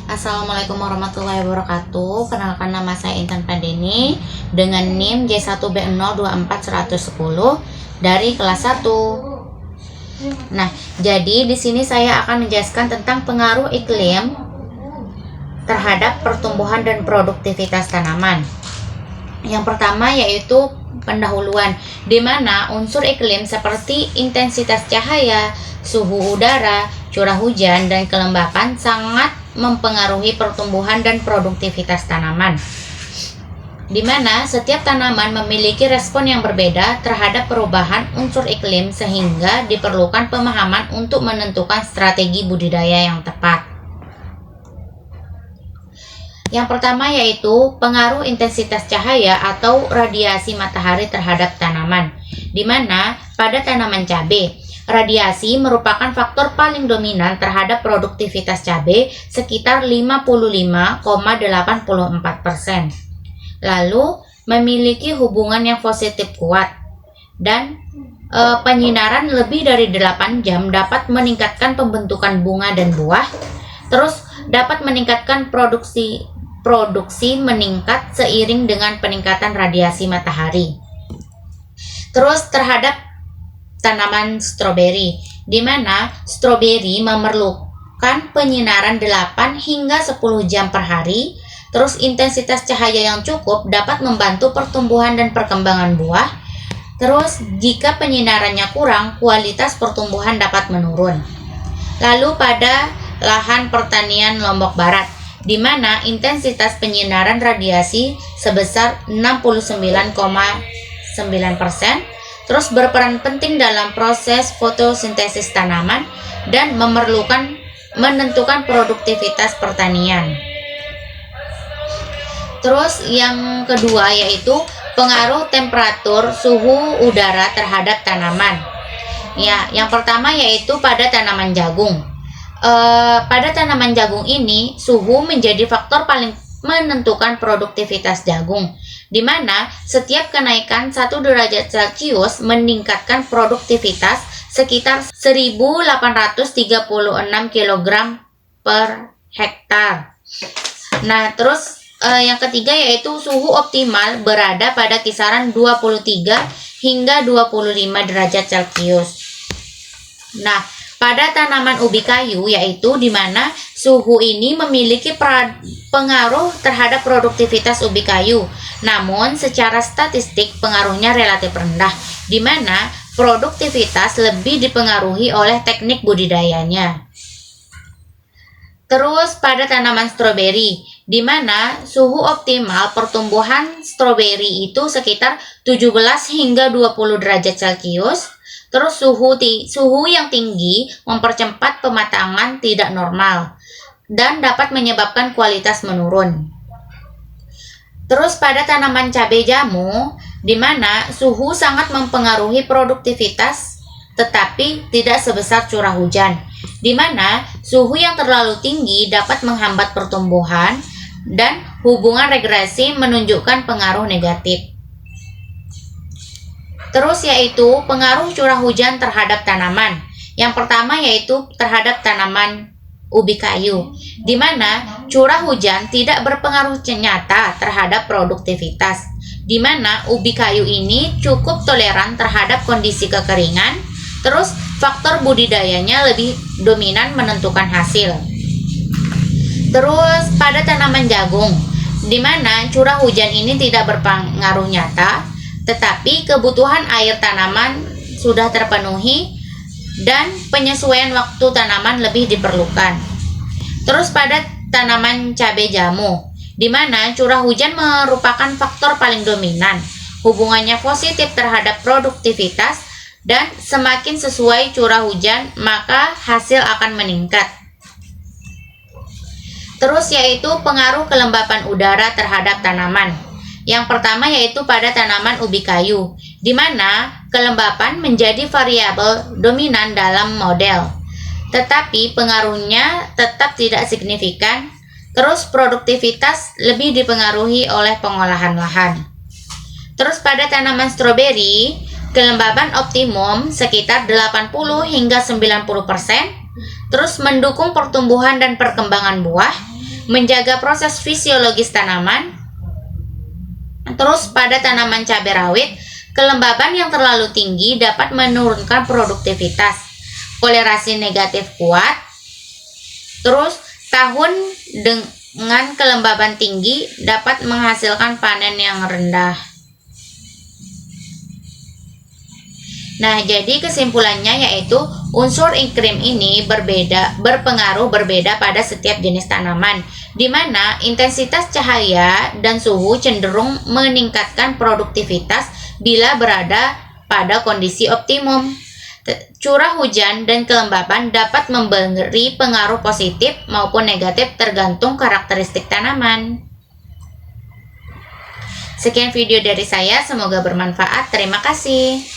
Assalamualaikum warahmatullahi wabarakatuh. Kenalkan, nama saya Intan Pandeni dengan NIM J1B024110 dari kelas 1. Nah, jadi di sini saya akan menjelaskan tentang pengaruh iklim terhadap pertumbuhan dan produktivitas tanaman. Yang pertama yaitu pendahuluan, di mana unsur iklim seperti intensitas cahaya, suhu udara, curah hujan, dan kelembapan sangat mempengaruhi pertumbuhan dan produktivitas tanaman, di mana setiap tanaman memiliki respon yang berbeda terhadap perubahan unsur iklim, sehingga diperlukan pemahaman untuk menentukan strategi budidaya yang tepat. Yang pertama yaitu pengaruh intensitas cahaya atau radiasi matahari terhadap tanaman, di mana pada tanaman cabai, radiasi merupakan faktor paling dominan terhadap produktivitas cabai sekitar 55,84%. Lalu memiliki hubungan yang positif kuat, dan penyinaran lebih dari 8 jam dapat meningkatkan pembentukan bunga dan buah. Terus dapat meningkatkan produksi meningkat seiring dengan peningkatan radiasi matahari. Terus terhadap tanaman stroberi, di mana stroberi memerlukan penyinaran 8 hingga 10 jam per hari. Terus intensitas cahaya yang cukup dapat membantu pertumbuhan dan perkembangan buah. Terus jika penyinarannya kurang, kualitas pertumbuhan dapat menurun. Lalu pada lahan pertanian Lombok Barat, di mana intensitas penyinaran radiasi sebesar 69,9%, terus berperan penting dalam proses fotosintesis tanaman dan menentukan produktivitas pertanian. Terus yang kedua yaitu pengaruh temperatur suhu udara terhadap tanaman. Ya, yang pertama yaitu pada tanaman jagung. Pada tanaman jagung ini, suhu menjadi faktor paling menentukan produktivitas jagung, di mana setiap kenaikan 1 derajat Celcius meningkatkan produktivitas sekitar 1.836 kg per hektar. Nah, terus yang ketiga yaitu suhu optimal berada pada kisaran 23 hingga 25 derajat Celcius. Nah, pada tanaman ubi kayu yaitu di mana suhu ini memiliki pengaruh terhadap produktivitas ubi kayu. Namun secara statistik pengaruhnya relatif rendah, di mana produktivitas lebih dipengaruhi oleh teknik budidayanya. Terus pada tanaman stroberi, di mana suhu optimal pertumbuhan stroberi itu sekitar 17 hingga 20 derajat Celcius. Terus suhu yang tinggi mempercepat pematangan tidak normal dan dapat menyebabkan kualitas menurun. Terus pada tanaman cabai jamu, di mana suhu sangat mempengaruhi produktivitas tetapi tidak sebesar curah hujan, di mana suhu yang terlalu tinggi dapat menghambat pertumbuhan dan hubungan regresi menunjukkan pengaruh negatif. Terus yaitu pengaruh curah hujan terhadap tanaman. Yang pertama yaitu terhadap tanaman ubi kayu, di mana curah hujan tidak berpengaruh nyata terhadap produktivitas, di mana ubi kayu ini cukup toleran terhadap kondisi kekeringan. Terus faktor budidayanya lebih dominan menentukan hasil. Terus pada tanaman jagung, di mana curah hujan ini tidak berpengaruh nyata, tetapi kebutuhan air tanaman sudah terpenuhi dan penyesuaian waktu tanaman lebih diperlukan. Terus pada tanaman cabai jamu, di mana curah hujan merupakan faktor paling dominan, hubungannya positif terhadap produktivitas, dan semakin sesuai curah hujan maka hasil akan meningkat. Terus yaitu pengaruh kelembapan udara terhadap tanaman. Yang pertama yaitu pada tanaman ubi kayu, di mana kelembapan menjadi variabel dominan dalam model, tetapi pengaruhnya tetap tidak signifikan. Terus produktivitas lebih dipengaruhi oleh pengolahan lahan. Terus pada tanaman stroberi, kelembapan optimum sekitar 80 hingga 90%, terus mendukung pertumbuhan dan perkembangan buah. menjaga proses fisiologis tanaman. Terus pada tanaman cabai rawit, kelembaban yang terlalu tinggi dapat menurunkan produktivitas. Kolerasi negatif kuat. Terus tahun dengan kelembaban tinggi dapat menghasilkan panen yang rendah. Nah, jadi kesimpulannya yaitu unsur iklim ini berpengaruh berbeda pada setiap jenis tanaman, di mana intensitas cahaya dan suhu cenderung meningkatkan produktivitas bila berada pada kondisi optimum. Curah hujan dan kelembaban dapat memberi pengaruh positif maupun negatif tergantung karakteristik tanaman. Sekian video dari saya, semoga bermanfaat. Terima kasih.